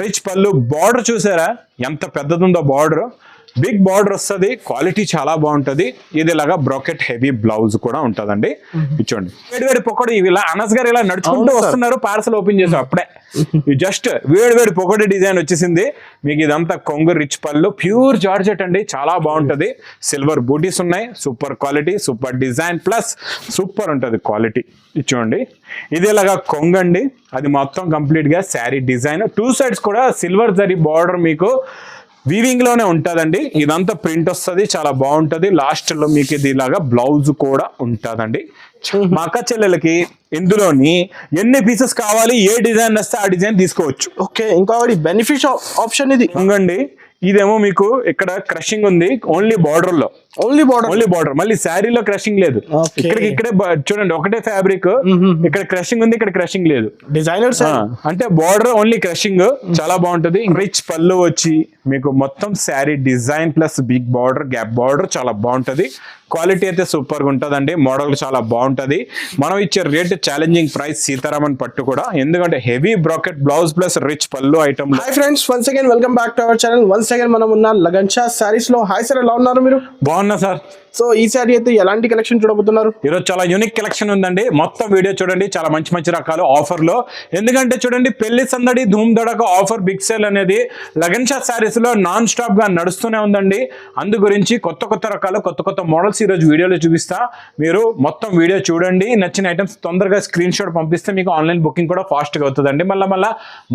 Rich పళ్ళు, border చూసారా ఎంత పెద్దదుందో బార్డర్, బిగ్ బార్డర్ వస్తుంది, క్వాలిటీ చాలా బాగుంటది. ఇది ఇలాగా బ్రోకెట్ హెవీ బ్లౌజ్ కూడా ఉంటదండి. ఇచ్చోండి వేడి పొకోడి ఇలా అనస్ గారు ఇలా నడుచుకుంటూ వస్తున్నారు, పార్సల్ ఓపెన్ చేసాం అప్పుడే. జస్ట్ వేడి పొకోడి డిజైన్ వచ్చేసింది మీకు. ఇదంతా కొంగు రిచ్ పళ్ళు, ప్యూర్ జార్జెట్ అండి, చాలా బాగుంటది. సిల్వర్ బూటీస్ ఉన్నాయి, super quality, super design plus super ఉంటది క్వాలిటీ. ఇచ్చోండి ఇది ఇలాగా కొంగండి, అది మొత్తం కంప్లీట్ గా శారీ డిజైన్, 2 సైడ్స్ కూడా సిల్వర్ జరీ బార్డర్ మీకు వీవింగ్ లోనే ఉంటదండి. ఇదంతా ప్రింట్ వస్తుంది, చాలా బాగుంటది. లాస్ట్ లో మీకు ఇది ఇలాగా బ్లౌజ్ కూడా ఉంటదండి. మా అక్క చెల్లెలకి ఇందులోని ఎన్ని పీసెస్ కావాలి, ఏ డిజైన్ వస్తే ఆ డిజైన్ తీసుకోవచ్చు. ఓకే, ఇంకా బెనిఫిట్ ఆప్షన్ ఇది ఇంకండి. ఇదేమో మీకు ఇక్కడ క్రషింగ్ ఉంది, ఓన్లీ బార్డర్ లో, ఓన్లీ బార్డర్, మళ్ళీ శారీలో క్రషింగ్ లేదు. ఇక్కడే చూడండి, ఒకటే ఫ్యాబ్రిక్, ఇక్కడ క్రషింగ్ ఉంది, ఇక్కడ క్రషింగ్ లేదు. డిజైనర్ అంటే బార్డర్ ఓన్లీ క్రషింగ్, చాలా బాగుంటది. రిచ్ పళ్ళు వచ్చి మీకు మొత్తం sari design plus big border, gap border, చాలా బాగుంటది. క్వాలిటీ అయితే సూపర్ గా ఉంటదండి, మోడల్ చాలా బాగుంటది. మనం ఇచ్చే రేట్ ఛాలెంజింగ్ ప్రైస్ సీతారామన్ పట్టు కూడా, ఎందుకంటే heavy bracket blouse plus rich పళ్ళు item. Hi friends, once again welcome back to our channel. Once again మనం ఉన్న లగన్షా సారీస్ లో. హాయ్ సార్, ఎలా ఉన్నారు మీరు? బాగున్నా సార్. సో ఈ సారీ అయితే ఎలాంటి కలెక్షన్ చూడబోతున్నారు? ఈరోజు చాలా యూనిక్ కలెక్షన్ ఉందండి, మొత్తం వీడియో చూడండి. చాలా మంచి రకాలు ఆఫర్ లో, ఎందుకంటే చూడండి పెళ్లి సందడి ధూమ్ దడక ఆఫర్ బిగ్ సేల్ అనేది లగన్షా సారీస్ లో నాన్ స్టాప్ గా నడుస్తూనే ఉందండి. అందు గురించి కొత్త రకాలు, కొత్త మోడల్స్ ఈ రోజు వీడియోలో చూపిస్తా. మీరు మొత్తం వీడియో చూడండి, నచ్చిన ఐటమ్స్ తొందరగా స్క్రీన్ షాట్ పంపిస్తే మీకు ఆన్లైన్ బుకింగ్ కూడా ఫాస్ట్ గా అవుతుందండి. మళ్ళీ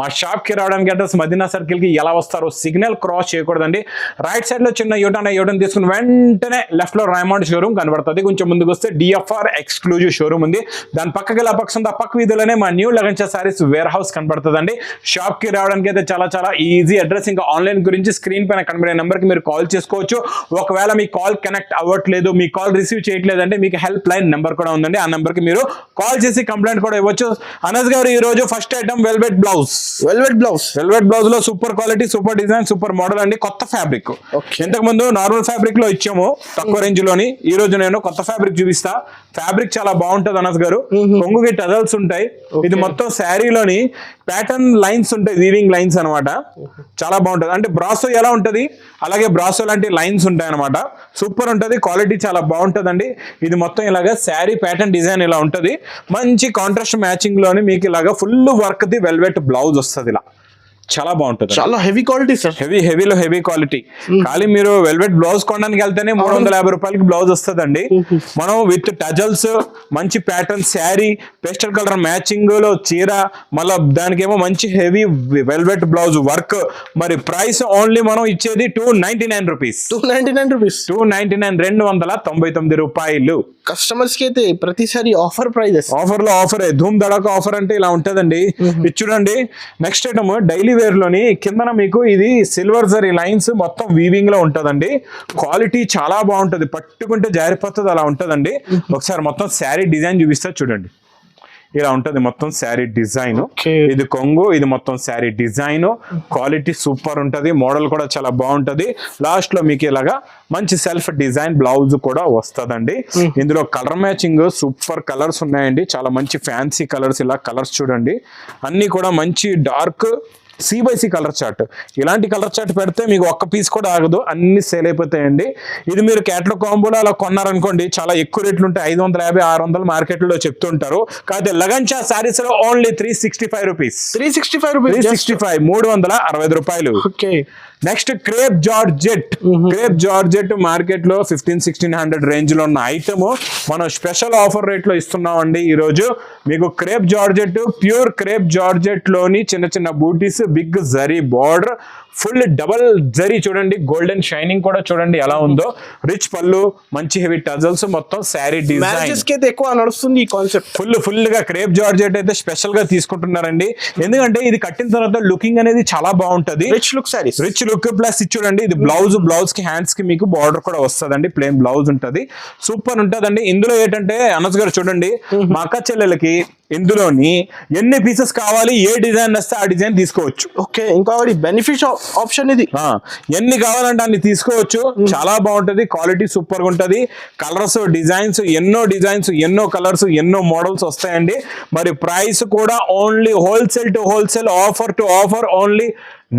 మా షాప్ కి రావడానికి అడ్రస్ మదీనా సర్కిల్ కి ఎలా వస్తారో సిగ్నల్ క్రాస్ చేయకూడదండి. రైట్ సైడ్ లో చిన్న యూటర్న్ తీసుకుని వెంటనే లెఫ్ట్ లో రాయమండ్ షోరూమ్ కనబడుతుంది. కొంచెం ముందుకు వస్తే డిఎఫ్ఆర్ ఎక్స్క్లూజివ్ షోరూమ్ ఉంది, దాని పక్కకి ఇలా పక్క వీధిలోనే మా new Lagansha saris warehouse కనబడుతుందండి. షాప్ కి రావడానికి అయితే చాలా ఈజీ. అడ్రస్ ఇంకా ఆన్లైన్ గురించి స్క్రీన్ పైన కనబడే నెంబర్ కి మీరు కాల్ చేసుకోవచ్చు. ఒకవేళ మీ కాల్ కనెక్ట్ అవ్వట్లేదు, మీ కాల్ రిసీవ్ చేయట్లేదంటే మీకు హెల్ప్ లైన్ నెంబర్ కూడా ఉందండి, ఆ నెంబర్ కి మీరు కాల్ చేసి కంప్లైంట్ కూడా ఇవ్వచ్చు. అనస్ గారు, ఈ రోజు ఫస్ట్ ఐటమ్ వెల్వెట్ బ్లౌజ్ లో super quality, super design, super model అండి. కొత్త ఫ్యాబ్రిక్, ఇంతకు ముందు నార్మల్ ఫ్యాబ్రిక్ లో ఇచ్చాము తక్కువ రేంజ్ లోని. ఈ రోజు నేను కొత్త ఫ్యాబ్రిక్ చూపిస్తా. ఫ్యాబ్రిక్ చాలా బాగుంటది అనస్ గారు, కొంగుకి టజల్స్ ఉంటాయి. ఇది మొత్తం శారీలోని ప్యాటర్న్ లైన్స్ ఉంటాయి, వీవింగ్ లైన్స్ అనమాట. చాలా బాగుంటది, అంటే బ్రాసో ఎలా ఉంటది అలాగే బ్రాసో లాంటి లైన్స్ ఉంటాయి అనమాట. సూపర్ ఉంటది, క్వాలిటీ చాలా బాగుంటదండి. ఇది మొత్తం ఇలాగా శారీ ప్యాటర్న్ డిజైన్ ఇలా ఉంటది. మంచి కాంట్రాస్ట్ మ్యాచింగ్ లోని మీకు ఇలాగా full work the velvet blouse వస్తుంది. ఇలా చాలా బాగుంటుంది, చాలా హెవీ క్వాలిటీ సార్, హెవీలో హెవీ క్వాలిటీ. ఖాళీ మీరు వెల్వెట్ బ్లౌజ్ కొనడానికి వెళ్తేనే 350 రూపాయలకి బ్లౌజ్ వస్తుందండి. మనం విత్ టజల్స్, మంచి pattern sari, pastel colour matching లో చీర, మళ్ళీ దానికేమో మంచి హెవీ వెల్వెట్ బ్లౌజ్ వర్క్. మరి ప్రైస్ ఓన్లీ మనం ఇచ్చేది 299 రూపీస్, 299 రూపాయలు. కస్టమర్స్ కి అయితే ప్రతిసారి ఆఫర్ ప్రైజెస్, ఆఫర్ ధూమ్ దడక ఆఫర్ అంటే ఇలా ఉంటదండి. ఇది చూడండి. నెక్స్ట్ ఐటమ్ డైలీ వేర్ లోని కిందన మీకు ఇది సిల్వర్ జరీ లైన్స్ మొత్తం వీవింగ్ లో ఉంటదండి. క్వాలిటీ చాలా బాగుంటది, పట్టుకుంటే జారిపోతుంది అలా ఉంటదండి. ఒకసారి మొత్తం శారీ డిజైన్ చూపిస్తా చూడండి. ఇలా ఉంటది మొత్తం శారీ డిజైన్. ఇది కొంగు, ఇది మొత్తం శారీ డిజైన్. క్వాలిటీ సూపర్ ఉంటది, మోడల్ కూడా చాలా బాగుంటది. లాస్ట్ లో మీకు ఇలాగా మంచి సెల్ఫ్ డిజైన్ బ్లౌజ్ కూడా వస్తదండి. ఇందులో కలర్ మ్యాచింగ్ సూపర్ కలర్స్ ఉన్నాయండి, చాలా మంచి ఫ్యాన్సీ కలర్స్. ఇలా కలర్స్ చూడండి, అన్ని కూడా మంచి డార్క్ C/C కలర్ చార్ట్. ఇలాంటి కలర్ చార్ట్ పెడితే మీకు ఒక్క పీస్ కూడా ఆగదు, అన్ని సేల్ అయిపోతాయండి. ఇది మీరు క్యాటలాగ్ కాంబోలో అలా కొన్నారనుకోండి, చాలా ఎక్కువ రేట్లు ఉంటాయి, 550, 600 మార్కెట్లో చెప్తుంటారు. కాకపోతే లగన్షా సారీస్ లో ఓన్లీ 365 రూపీస్, 360 రూపాయలు. నెక్స్ట్ క్రేప్ జార్జెట్ మార్కెట్ లో 1500-1600 రేంజ్ లో ఉన్న ఐటమ్ మనం స్పెషల్ ఆఫర్ రేట్ లో ఇస్తున్నామండి. ఈ రోజు మీకు crepe georgette, pure crepe georgette లోని చిన్న butis, big zari border, full double zari చూడండి, గోల్డెన్ షైనింగ్ కూడా చూడండి ఎలా ఉందో. రిచ్ పళ్ళు, మంచి హెవీ టజల్స్, మొత్తం శారీ డిజైన్ ఎక్కువ నడుస్తుంది ఈ కాన్సెప్ట్. ఫుల్ గా క్రేప్ జార్జెట్ అయితే స్పెషల్ గా తీసుకుంటున్నారండి, ఎందుకంటే ఇది కట్టిన తర్వాత లుకింగ్ అనేది చాలా బాగుంటది. రిచ్ లుక్ ప్లస్ చూడండి, ఇది బ్లౌజ్ కి హ్యాండ్స్ కి మీకు బార్డర్ కూడా వస్తుందండి, ప్లెయిన్ బ్లౌజ్ ఉంటది, సూపర్ ఉంటదండి. ఇందులో ఏంటంటే అనస్ గారు చూడండి, మా అక్క చెల్లెలకి ఇందులోని ఎన్ని పీసెస్ కావాలి, ఏ డిజైన్ వస్తే ఆ డిజైన్ తీసుకోవచ్చు. తీసుకోవచ్చు. ఓకే, ఇంకొకటి బెనిఫిట్ ఆప్షన్ ఇది. ఎన్ని కావాలంటే అన్ని తీసుకోవచ్చు. చాలా బాగుంటది, క్వాలిటీ సూపర్ గా ఉంటది. కలర్స్, డిజైన్స్, ఎన్నో కలర్స్, ఎన్నో మోడల్స్ వస్తాయండి. మరి ప్రైస్ కూడా only wholesale to wholesale, offer to offer, only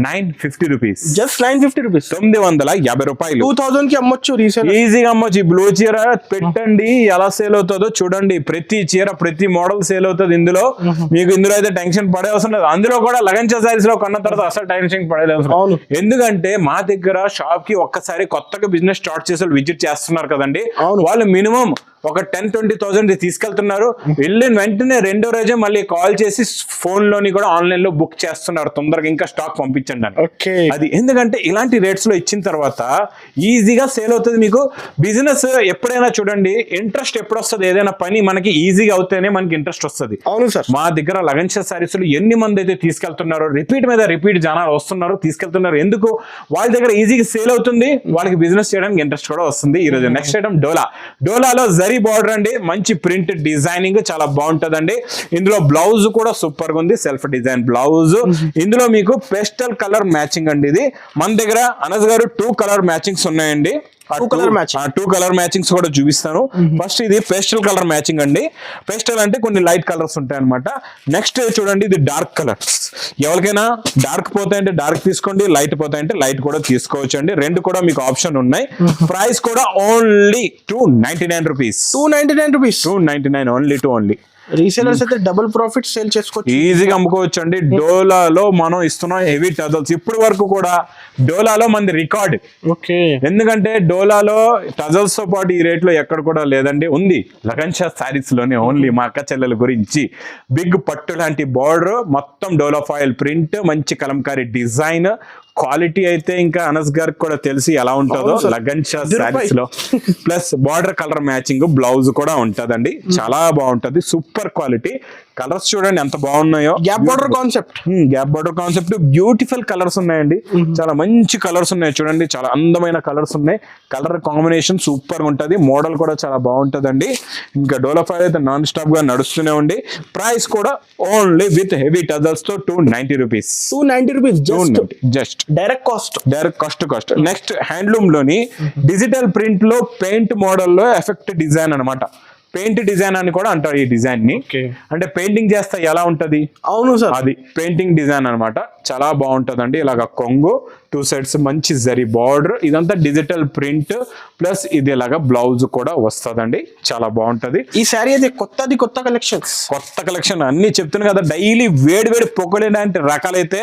950 rupees. Just 950 rupees, 950 రూపాయలు. 2000 కి అమ్మొచ్చు రీసేల్ ఈజీగా అమ్మొచ్చు. ఈ బ్లూ చీర పెట్టండి ఎలా సేల్ అవుతుందో చూడండి. ప్రతి చీర, ప్రతి మోడల్ సేల్ అవుతుంది ఇందులో. మీకు ఇందులో అయితే టెన్షన్ పడే అవసరం లేదు. అందులో కూడా లగంచా సారీస్ లో కొన్న తర్వాత అసలు టెన్షన్ పడే అవసరం. ఎందుకంటే మా దగ్గర షాప్ కి ఒక్కసారి కొత్తగా బిజినెస్ స్టార్ట్ చేసే విజిట్ చేస్తున్నారు కదండి, వాళ్ళు మినిమం ఒక 10-20,000 తీసుకెళ్తున్నారు. వెళ్ళిన వెంటనే రెండో రోజే మళ్ళీ కాల్ చేసి ఫోన్ లోని కూడా ఆన్లైన్ లో బుక్ చేస్తున్నారు, తొందరగా ఇంకా స్టాక్ పంపించండి అని. అది ఎందుకంటే ఇలాంటి రేట్స్ లో ఇచ్చిన తర్వాత ఈజీగా సేల్ అవుతుంది. మీకు బిజినెస్ ఎప్పుడైనా చూడండి, ఇంట్రెస్ట్ ఎప్పుడు వస్తుంది, ఏదైనా పని మనకి ఈజీగా అవుతేనే మనకి ఇంట్రెస్ట్ వస్తుంది. అవును సార్. మా దగ్గర లగంచా సారీస్ లో ఎన్ని మంది అయితే తీసుకెళ్తున్నారో, రిపీట్ మీద రిపీట్ జనాలు వస్తున్నారు, తీసుకెళ్తున్నారు. ఎందుకు? వాళ్ళ దగ్గర ఈజీగా సేల్ అవుతుంది, వాళ్ళకి బిజినెస్ చేయడానికి ఇంట్రెస్ట్ కూడా వస్తుంది. ఈ రోజు నెక్స్ట్ ఐటమ్ డోలాలో జరీ బార్డర్ అండి, మంచి ప్రింట్ డిజైనింగ్ చాలా బాగుంటదండి. ఇందులో బ్లౌజ్ కూడా సూపర్ గా ఉంది, సెల్ఫ్ డిజైన్ బ్లౌజ్. ఇందులో మీకు పేస్టల్ కలర్ మ్యాచింగ్ అండి. ఇది మన దగ్గర అనస్ గారు 2 కలర్ మ్యాచింగ్స్ ఉన్నాయండి. 2 కలర్ మ్యాచింగ్స్ కూడా చూపిస్తాను. ఫస్ట్ ఇది పేస్టల్ కలర్ మ్యాచింగ్ అండి. పేస్టల్ అంటే కొన్ని లైట్ కలర్స్ ఉంటాయి అనమాట. నెక్స్ట్ చూడండి, ఇది డార్క్ కలర్స్. ఎవరికైనా డార్క్ పోతాయంటే డార్క్ తీసుకోండి, లైట్ పోతాయంటే లైట్ కూడా తీసుకోవచ్చు అండి. రెండు కూడా మీకు ఆప్షన్ ఉన్నాయి. ప్రైస్ కూడా ఓన్లీ 299 రూపీస్. 299 ఓన్లీ. రీసేలర్స్ అయితే డబుల్ ప్రాఫిట్ సేల్ చేసుకోవచ్చు, ఈజీగా అమ్ముకోవచ్చు అండి. డోలాలో మనం ఇస్తున్నాం హెవీ టజల్స్. ఇప్పటి వరకు కూడా డోలాలో మంది రికార్డ్. ఓకే, ఎందుకంటే డోలాలో టజల్స్ తో పాటు ఈ రేట్ లో ఎక్కడ కూడా లేదండి. ఉంది లగంచా సారీస్ లోనే ఓన్లీ. మా అక్క చెల్లెల గురించి బిగ్ పట్టు లాంటి బార్డర్, మొత్తం డోలా ఫాయిల్ ప్రింట్, మంచి కలంకారీ డిజైన్, క్వాలిటీ అయితే ఇంకా అనస్ గారికి కూడా తెలిసి ఎలా ఉంటుందో లగంచా సారీస్ లో. Plus border colour matching blouse కూడా ఉంటదండి, చాలా బాగుంటది. Super quality. కలర్స్ చూడండి ఎంత బాగున్నాయో. Gap border concept beautiful colours ఉన్నాయండి. చాలా మంచి కలర్స్ ఉన్నాయి చూడండి, చాలా అందమైన కలర్స్ ఉన్నాయి. కలర్ కాంబినేషన్ సూపర్ గా ఉంటది. మోడల్ కూడా చాలా బాగుంటదండి. ఇంకా డోలా ఫైల్ అయితే నాన్ స్టాప్ గా నడుస్తూనే ఉండి. ప్రైస్ కూడా ఓన్లీ విత్ హెవీ టజల్స్ తో 290 rupees. Just direct cost. Next handloom లోని డిజిటల్ ప్రింట్ లో పెయింట్ మోడల్ లో ఎఫెక్ట్ డిజైన్ అన్నమాట. పెయింట్ డిజైన్ అని కూడా అంటారు ఈ డిజైన్ ని. అంటే పెయింటింగ్ చేస్తే ఎలా ఉంటది, అవును సార్, అది పెయింటింగ్ డిజైన్ అన్నమాట. చాలా బాగుంటదండి. ఇలాగ కొంగు, 2 సైడ్స్ మంచి జరీ బార్డర్, ఇదంతా డిజిటల్ ప్రింట్. ప్లస్ ఇది ఇలాగా బ్లౌజ్ కూడా వస్తుందండి, చాలా బాగుంటది. ఈ శారీ అయితే కొత్త కలెక్షన్ అన్ని చెప్తున్నా కదా. డైలీ వేడి పొక్కలేని రకాలైతే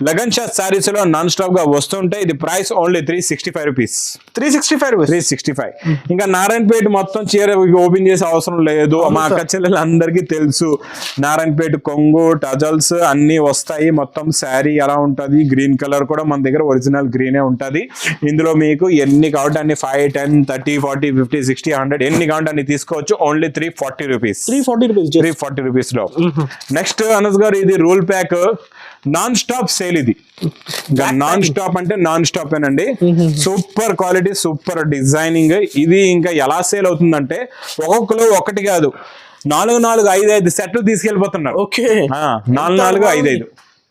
లగంచా సారీస్ లో నాన్ స్టాప్ గా వస్తుంటాయి. ఇది ప్రైస్ ఓన్లీ 365 రూపీస్. 365. ఇంకా నారాయణపేట మొత్తం చీర ఓపెన్ చేసే అవసరం లేదు. మా అక్క చెల్లెలు అందరికీ తెలుసు. నారాయణపేట కొంగు, టజల్స్ అన్ని వస్తాయి. మొత్తం శారీ ఎలా ఉంటది, గ్రీన్ కలర్ కూడా మన దగ్గర ఒరిజినల్ గ్రీనే ఉంటది. ఇందులో మీకు ఎన్ని కావాలంటే అన్ని 5, 10, 30, 40, 50, 60, 100 ఎన్ని కావాలంటే అన్ని తీసుకోవచ్చు. ఓన్లీ 340 రూపీస్ లో. నెక్స్ట్ అనస్ గారు, ఇది rule pack non stop sale. ఇది నాన్ స్టాప్ అంటే నాన్ స్టాప్ ఏనండి. Super quality, super designing. ఇది ఇంకా ఎలా సేల్ అవుతుందంటే, ఒక్కొక్కరు ఒకటి కాదు 4, 5 సెట్లు తీసుకెళ్లిపోతున్నారు. 4, 5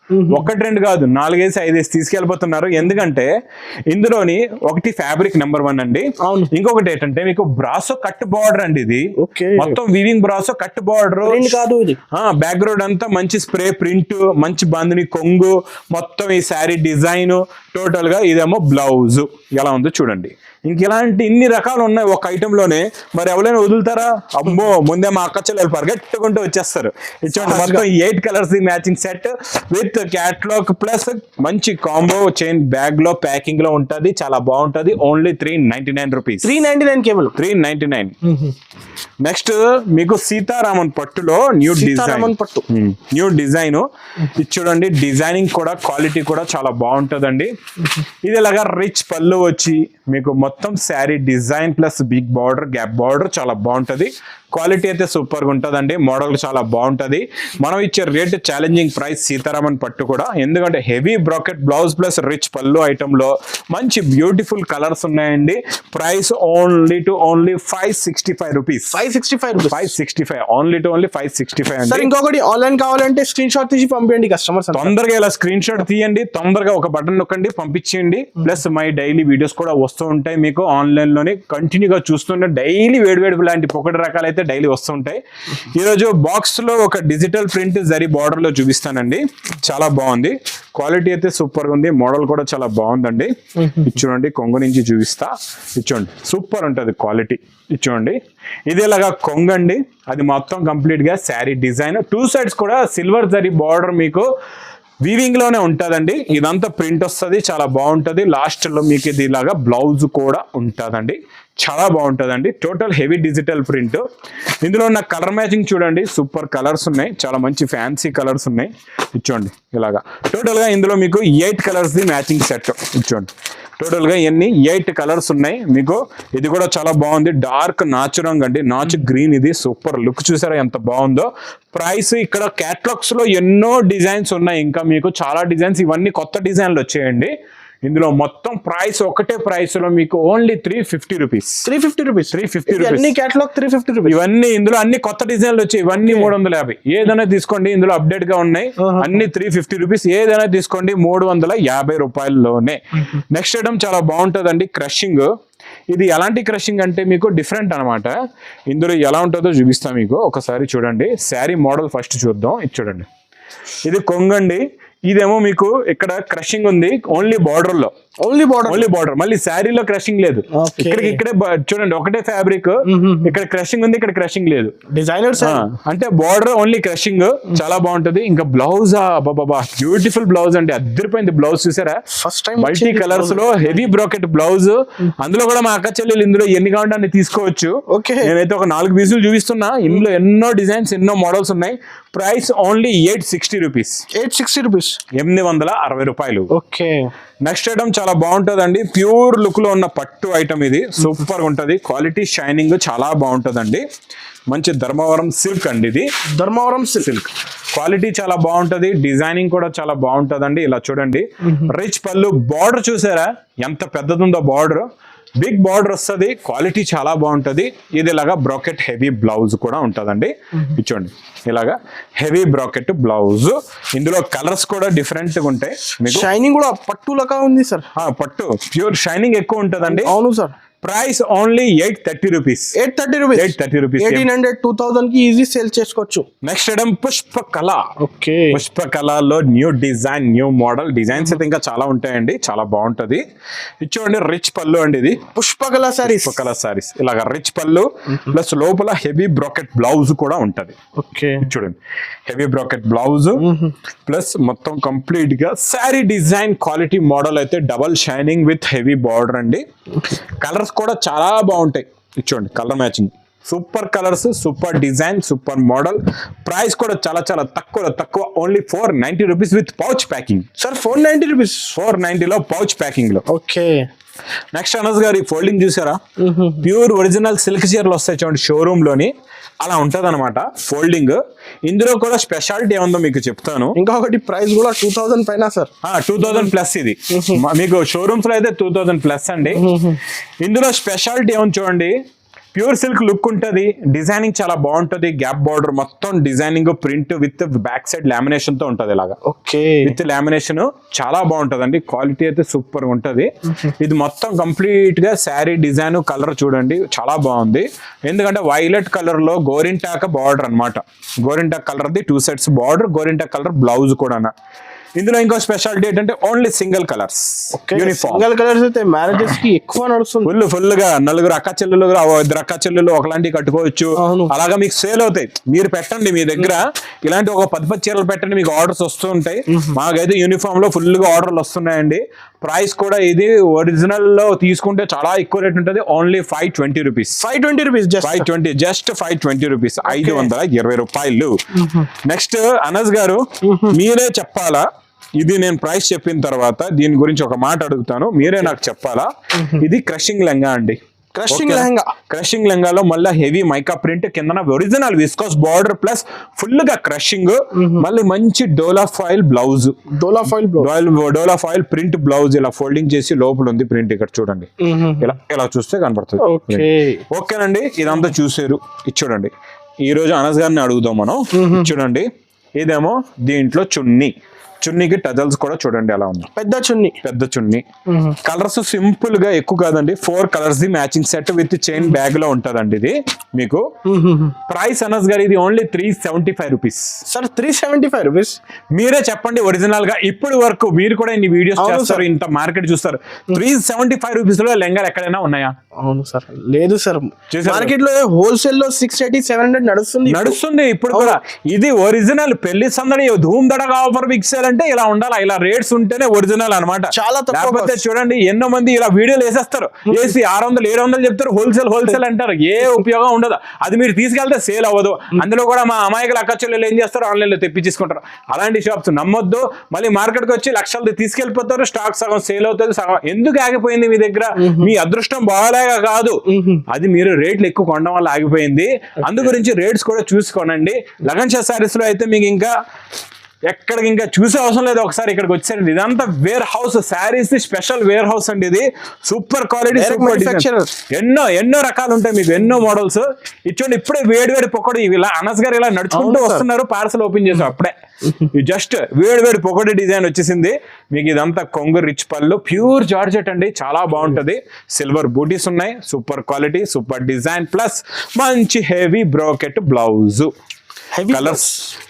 1, 2 కాదు 4, 5 తీసుకెళ్లిపోతున్నారు. ఎందుకంటే ఇందులోని ఒకటి ఫ్యాబ్రిక్ నెంబర్ 1 అండి. ఇంకొకటి ఏంటంటే మీకు బ్రాసో కట్ బార్డర్ అండి. ఇది మొత్తం వీవింగ్ బ్రాసో కట్ బార్డర్ కాదు. ఇది బ్యాక్గ్రౌండ్ అంతా మంచి స్ప్రే ప్రింట్, మంచి బందిని కొంగు, మొత్తం ఈ శారీ డిజైన్ టోటల్ గా. ఇదేమో బ్లౌజ్ ఎలా ఉందో చూడండి. ఇంక ఇలాంటి ఇన్ని రకాలు ఉన్నాయి ఒక ఐటమ్ లోనే. మరి ఎవరైనా వదులుతారా? అమ్మో, ముందే మా అక్క చెల్లెలు పరిగెట్టుకుంటూ వచ్చేస్తారు. ఇచ్చండి మొత్తం 8 colours matching set with catalogue plus మంచి కాంబో చైన్ బ్యాగ్ లో ప్యాకింగ్ లో ఉంటది, చాలా బాగుంటది. Only 399 rupees. 399. నెక్స్ట్ మీకు సీతారామన్ పట్టులో న్యూ డిజైన్ ఇది చూడండి. డిజైనింగ్ కూడా క్వాలిటీ కూడా చాలా బాగుంటదండి. ఇది ఇలాగా రిచ్ పళ్ళు వచ్చి మీకు మొత్తం sari design plus big border, gap border చాలా బాగుంటది. క్వాలిటీ అయితే సూపర్ గా ఉంటదండి. మోడల్ చాలా బాగుంటది. మనం ఇచ్చే రేట్ ఛాలెంజింగ్ ప్రైస్ సీతారామన్ పట్టు కూడా, ఎందుకంటే heavy bracket blouse plus rich పళ్ళు ఐటమ్ లో మంచి బ్యూటిఫుల్ కలర్స్ ఉన్నాయండి. Price only 565 rupees. 565 ఓన్లీ 565 అండి. ఇంకొకటి ఆన్లైన్ కావాలంటే స్క్రీన్ షాట్ తీసి పంపించండి కస్టమర్స్. తొందరగా ఇలా స్క్రీన్ షాట్ తీయండి, తొందరగా ఒక బటన్ నొక్కండి, పంపించేయండి. ప్లస్ మై డైలీ వీడియోస్ కూడా వస్తూ ఉంటాయి మీకు ఆన్లైన్ లోనే కంటిన్యూగా చూస్తుంటే డైలీ వేడివేడి లాంటి పొగటి రకాలు అయితే డైలీ వస్తుంటాయి. ఈరోజు బాక్స్ లో ఒక డిజిటల్ ప్రింట్ జరీ బార్డర్ లో చూపిస్తానండి. చాలా బాగుంది, క్వాలిటీ అయితే సూపర్ గా ఉంది, మోడల్ కూడా చాలా బాగుందండి. చూడండి కొంగు నుంచి చూపిస్తా, చూడండి సూపర్ ఉంటది క్వాలిటీ. చూడండి ఇది ఇలాగా కొంగండి, అది మొత్తం కంప్లీట్ గా శారీ డిజైన్, 2 సైడ్స్ కూడా సిల్వర్ జరీ బార్డర్ మీకు వీవింగ్ లోనే ఉంటదండి. ఇదంతా ప్రింట్ వస్తుంది, చాలా బాగుంటది. లాస్ట్ లో మీకు ఇది ఇలాగా బ్లౌజ్ కూడా ఉంటదండి, చాలా బాగుంటదండి. Total heavy digital print. ఇందులో ఉన్న కలర్ మ్యాచింగ్ చూడండి, సూపర్ కలర్స్ ఉన్నాయి, చాలా మంచి ఫ్యాన్సీ కలర్స్ ఉన్నాయి. ఇచ్చోండి ఇలాగా టోటల్ గా ఇందులో మీకు 8 కలర్స్ ది మ్యాచింగ్ సెట్. ఇచ్చోండి టోటల్ గా ఎన్ని 8 కలర్స్ ఉన్నాయి మీకు. ఇది కూడా చాలా బాగుంది, డార్క్ నాచు రంగు అండి, నాచు గ్రీన్. ఇది సూపర్ లుక్, చూసారా ఎంత బాగుందో. ప్రైస్ ఇక్కడ క్యాటలాగ్స్ లో ఎన్నో డిజైన్స్ ఉన్నాయి, ఇంకా మీకు చాలా డిజైన్స్, ఇవన్నీ కొత్త డిజైన్లు వచ్చాయండి. ఇందులో మొత్తం ప్రైస్ ఒకటే ప్రైస్ లో మీకు only 350 rupees. 350 rupees. Catalogue 350 rupees. ఇవన్నీ ఇందులో అన్ని కొత్త డిజైన్లు వచ్చాయి, ఇవన్నీ 350. ఏదైనా తీసుకోండి, ఇందులో అప్డేట్ గా ఉన్నాయి అన్ని 350 రూపీస్. ఏదైనా తీసుకోండి 350 రూపాయల్లోనే. నెక్స్ట్ ఐటమ్ చాలా బాగుంటుందండి, క్రషింగ్. ఇది ఎలాంటి క్రషింగ్ అంటే మీకు డిఫరెంట్ అనమాట. ఇందులో ఎలా ఉంటుందో చూపిస్తా మీకు, ఒకసారి చూడండి. శారీ మోడల్ ఫస్ట్ చూద్దాం. ఇది చూడండి, ఇది కొంగండి. ఇదేమో మీకు ఇక్కడ క్రషింగ్ ఉంది ఓన్లీ బార్డర్ లో, ఓన్లీ బార్డర్. మళ్ళీ శారీలో క్రషింగ్ లేదు, ఇక్కడే చూడండి ఒకటే ఫ్యాబ్రిక్, ఇక్కడ క్రషింగ్ ఉంది, ఇక్కడ క్రషింగ్ లేదు. డిజైనర్ అంటే బార్డర్ ఓన్లీ క్రషింగ్, చాలా బాగుంటది. ఇంకా బ్లౌజ్ బాబా బ్యూటిఫుల్ బ్లౌజ్ అండి, అద్దరిపోయింది బ్లౌజ్. చూసారా ఫస్ట్ టైం మల్టీ కలర్స్ లో హెవీ బ్రాకెట్ బ్లౌజ్. అందులో కూడా మా అక్క చెల్లెలు ఇందులో ఎన్ని కావాలంటే అన్ని తీసుకోవచ్చు. నేనైతే ఒక 4 పీసులు చూపిస్తున్నా, ఇందులో ఎన్నో డిజైన్స్ ఎన్నో మోడల్స్ ఉన్నాయి. Price only 860 rupees. 860 రూపాయలు. ఓకే. నెక్స్ట్ ఐటమ్ చాలా బాగుంటదండి, ప్యూర్ లుక్ లో ఉన్న పట్టు ఐటమ్. ఇది సూపర్ ఉంటది, క్వాలిటీ షైనింగ్ చాలా బాగుంటదండి. మంచి ధర్మవరం సిల్క్ అండి, ఇది ధర్మవరం సిల్క్. క్వాలిటీ చాలా బాగుంటది, డిజైనింగ్ కూడా చాలా బాగుంటదండి. ఇలా చూడండి, రిచ్ పళ్ళు, బార్డర్ చూసారా ఎంత పెద్దదుందో బార్డర్, బిగ్ బార్డర్ వస్తుంది, క్వాలిటీ చాలా బాగుంటది. ఇది ఇలాగా బ్రాకెట్ హెవీ బ్లౌజ్ కూడా ఉంటదండి. చూడండి ఇలాగా హెవీ బ్రాకెట్ బ్లౌజ్. ఇందులో కలర్స్ కూడా డిఫరెంట్ గా ఉంటాయి. షైనింగ్ కూడా పట్టు లగా ఉంది సార్. పట్టు ప్యూర్ షైనింగ్ ఎక్కువ ఉంటదండి. అవును sir. Price only 830 rupees. 830 rupees. 1800 2000 కి ఈజీ సేల్ చేసుకోవచ్చు. Next item Pushpakala. ఓకే. పుష్పకళలో new design, new model. Designs అయితే ఇంకా చాలా ఉంటాయండి, చాలా బాగుంటది. ఇది చూడండి రిచ్ పళ్ళు అండి, ఇది పుష్పకళ సారీస్. ఇలాగా రిచ్ పళ్ళు ప్లస్ లోపల హెవీ బ్రాకెట్ బ్లౌజ్ కూడా ఉంటది. ఓకే. చూడండి హెవీ బ్రాకెట్ బ్లౌజ్ ప్లస్ మొత్తం కంప్లీట్ గా శారీ డిజైన్ క్వాలిటీ మోడల్ అయితే double shining with heavy border అండి. కలర్స్ కూడా చాలా బాగుంటాయి. చూడండి colour matching, super colours, super design, super model. Price కూడా చాలా చాలా తక్కువ only 490 rupees with pouch packing. Sir 490 rupees. 490 లో పౌచ్ ప్యాకింగ్ లో. ఓకే. నెక్స్ట్ అనస్ గారు ఈ ఫోల్డింగ్ చూసారా, ప్యూర్ ఒరిజినల్ సిల్క్ చీరలు వస్తాయి చూడండి షోరూమ్ లోని, అలా ఉంటది అనమాట ఫోల్డింగ్. ఇందులో కూడా స్పెషాలిటీ ఏముందో మీకు చెప్తాను. ఇంకొకటి ప్రైస్ కూడా 2000 పైన సార్. 2000 ప్లస్. ఇది మీకు షోరూమ్స్ లో అయితే 2000 ప్లస్ అండి. ఇందులో స్పెషాలిటీ ఏముంది చూడండి, ప్యూర్ సిల్క్ లుక్ ఉంటది, డిజైనింగ్ చాలా బాగుంటది. గ్యాప్ బార్డర్ మొత్తం designing print with back side lamination తో ఉంటది ఇలాగా. ఓకే. విత్ లామినేషన్ చాలా బాగుంటదండి, క్వాలిటీ అయితే సూపర్ ఉంటది. ఇది మొత్తం కంప్లీట్ గా శారీ డిజైన్ కలర్ చూడండి చాలా బాగుంది. ఎందుకంటే వైలెట్ కలర్ లో గోరింటాక బార్డర్ అన్నమాట. గోరింటాక్ కలర్ ది 2 సెట్స్ బార్డర్, గోరింటాక్ కలర్ బ్లౌజ్ కూడా. ఇందులో ఇంకో స్పెషాలిటీ ఏంటంటే only single colours uniform. Single colours అయితే మ్యారేజెస్ కి ఎక్కువ నడుస్తుంది. ఫుల్ గా 4 అక్క చెల్లెలు, 2 అక్క చెల్లెలు ఒకలాంటివి కట్టుకోవచ్చు. అలాగా మీకు సేల్ అవుతాయి. మీరు పెట్టండి మీ దగ్గర ఇలాంటి ఒక 10 చీరలు పెట్టండి, మీకు ఆర్డర్స్ వస్తూ ఉంటాయి. మాకైతే యూనిఫామ్ లో ఫుల్ గా ఆర్డర్లు వస్తున్నాయండి. ప్రైస్ కూడా ఇది ఒరిజినల్ లో తీసుకుంటే చాలా ఎక్కువ రేట్ ఉంటుంది, only 520 rupees. 520 rupees, just 520 rupees, 520 రూపాయలు. నెక్స్ట్ అనస్ గారు మీరే చెప్పాలా, ఇది నేను ప్రైస్ చెప్పిన తర్వాత దీని గురించి ఒక మాట అడుగుతాను, మీరే నాకు చెప్పాలా. ఇది క్రషింగ్ లెంగా అండి, క్రషింగ్ లెహంగాలో మళ్ళీ హెవీ మైకా ప్రింట్ కింద original viscose border plus full గా క్రషింగ్, మళ్ళీ మంచి డోలా ఫాయిల్ బ్లౌజ్, డోలా ఫాయిల్ ప్రింట్ బ్లౌజ్ ఇలా ఫోల్డింగ్ చేసి లోపల ఉంది ప్రింట్. ఇక్కడ చూడండి, ఇలా చూస్తే కనబడుతుంది. ఓకేనండి, ఇదంతా చూసారు. ఇది చూడండి, ఈ రోజు అనస్ గారిని అడుగుదాం మనం. చూడండి, ఇదేమో దీంట్లో చున్నీకి టజల్స్ కూడా చూడండి ఎలా ఉంది. పెద్ద చున్నీ. కలర్స్ సింపుల్ గా ఎక్కువ కాదండి, 4 colours the matching set with chain bag లో ఉంటదండి. ఇది మీకు ప్రైస్ అనస్ గారు ఇది ఓన్లీ 375 రూపీస్. సార్ 375 రూపీస్ మీరే చెప్పండి ఒరిజినల్ గా ఇప్పుడు వరకు మీరు కూడా ఇన్ని వీడియోస్ చేస్తారు, ఇంత మార్కెట్ చూస్తారు, 375 రూపీస్ లో లెంగాలు ఎక్కడైనా ఉన్నాయా? అవును సార్, లేదు సార్. మార్కెట్ లో హోల్సేల్ లో 680, 700 నడుస్తుంది ఇప్పుడు కూడా. ఇది ఒరిజినల్ పెళ్లి సందడి ధూమ్ దడగా ఆఫర్ బిగ్ సేల్ అంటే ఇలా ఉండాలి, ఇలా రేట్స్ ఉంటేనే ఒరిజినల్ అన్నమాట. చాలా తక్కువ. చూడండి, ఎన్నో మంది ఇలా వీడియోలు వేసేస్తారు, వేసి 600, 700 చెప్తారు, హోల్సేల్ అంటారు. ఏ ఉపయోగం ఉండదు. అది మీరు తీసుకెళ్తే సేల్ అవ్వదు. అందులో కూడా మా అమాయకులు అక్కచెల్లెలు ఏం చేస్తారు, ఆన్లైన్ లో తెప్పించుకుంటారు. అలాంటి షాప్స్ నమ్మొద్దు. మళ్ళీ మార్కెట్ కి వచ్చి లక్షలు తీసుకెళ్లిపోతారు, స్టాక్ సగం సేల్ అవుతుంది, సగం ఎందుకు ఆగిపోయింది మీ దగ్గర? మీ అదృష్టం బాగాలేక కాదు, అది మీరు రేట్లు ఎక్కువ కొనడం వల్ల ఆగిపోయింది. అందు గురించి రేట్స్ కూడా చూసుకోనండి. లగన్ షా సారీస్ లో అయితే మీకు ఇంకా ఎక్కడికి ఇంకా చూసే అవసరం లేదు, ఒకసారి ఇక్కడికి వచ్చారండి. ఇదంతా warehouse saris special warehouse అండి. ఇది సూపర్ క్వాలిటీ, ఎన్నో రకాలు ఉంటాయి మీకు, ఎన్నో మోడల్స్. ఇచ్చోండి, ఇప్పుడే వేడి పొక్కడు ఇలా అనస్ గారు ఇలా నడుచుకుంటూ వస్తున్నారు, పార్సల్ ఓపెన్ చేసాం అప్పుడే. జస్ట్ వేడి పొక్కడి డిజైన్ వచ్చేసింది మీకు. ఇదంతా కొంగు రిచ్ పళ్ళు, ప్యూర్ జార్జెట్ అండి, చాలా బాగుంటది. సిల్వర్ బూటీస్ ఉన్నాయి, super quality, super design plus మంచి హెవీ బ్రోకెట్ బ్లౌజ్. కలర్స్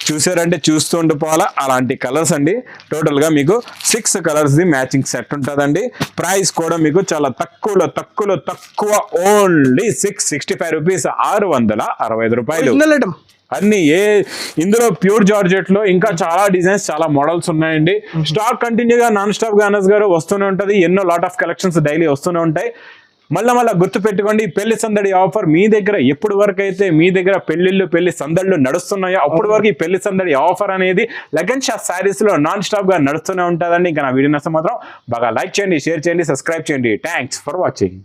చూసారంటే చూస్తూ ఉండిపోవాలా, అలాంటి కలర్స్ అండి. టోటల్ గా మీకు 6 కలర్స్ ది మ్యాచింగ్ సెట్ ఉంటుందండి. ప్రైస్ కూడా మీకు చాలా తక్కువ, ఓన్లీ 665 రూపీస్, 665 రూపాయలు. అన్ని ఇందులో ప్యూర్ జార్జెట్ లో ఇంకా చాలా డిజైన్స్, చాలా మోడల్స్ ఉన్నాయండి. స్టాక్ కంటిన్యూగా నాన్ స్టాప్ గా అనస్ గారు వస్తూనే ఉంటది. ఎన్నో లాట్ ఆఫ్ కలెక్షన్స్ డైలీ వస్తూనే ఉంటాయి. మళ్ళా గుర్తు పెట్టుకోండి, పెళ్లి సందడి ఆఫర్ మీ దగ్గర ఎప్పుడు వరకు అయితే మీ దగ్గర పెళ్లి సందడిలు నడుస్తున్నాయో అప్పటి వరకు ఈ పెళ్లి సందడి ఆఫర్ అనేది లగన్ షా సారీస్ లో నాన్ స్టాప్ గా నడుస్తూనే ఉంటుందండి. ఇంకా నా వీడియో నచ్చితే మాత్రం బాగా లైక్ చేయండి, షేర్ చేయండి, సబ్స్క్రైబ్ చేయండి. Thanks for watching.